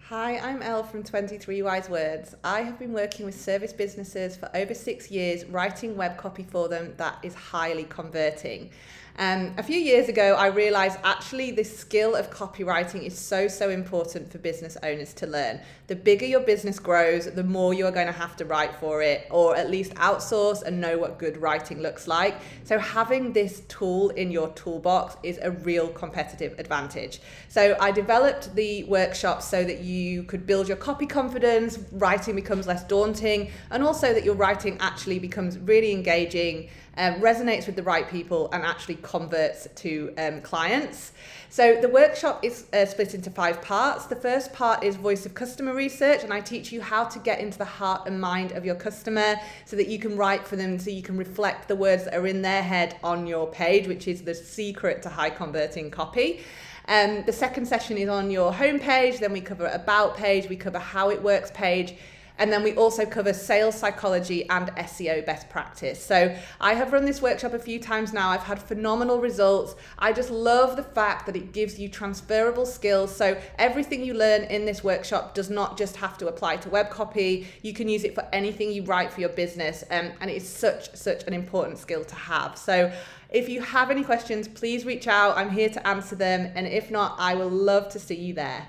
Hi, I'm Elle from 23 Wise Words. I have been working with service businesses for over 6 years, writing web copy for them that is highly converting. A few years ago, I realized actually this skill of copywriting is so important for business owners to learn. The bigger your business grows, the more you're going to have to write for it, or at least outsource and know what good writing looks like. So having this tool in your toolbox is a real competitive advantage. So I developed the workshop so that you could build your copy confidence, writing becomes less daunting, and also that your writing actually becomes really engaging, resonates with the right people, and actually converts to clients. So the workshop is split into 5 parts. The first part is voice of customer research, and I teach you how to get into the heart and mind of your customer so that you can write for them, so you can reflect the words that are in their head on your page, which is the secret to high converting copy. The second session is on your homepage. Then we cover about page, we cover how it works page, and then we also cover sales psychology and SEO best practice. So I have run this workshop a few times now. I've had phenomenal results. I just love the fact that it gives you transferable skills. So everything you learn in this workshop does not just have to apply to web copy. You can use it for anything you write for your business. And it is such an important skill to have. So if you have any questions, please reach out. I'm here to answer them. And if not, I will love to see you there.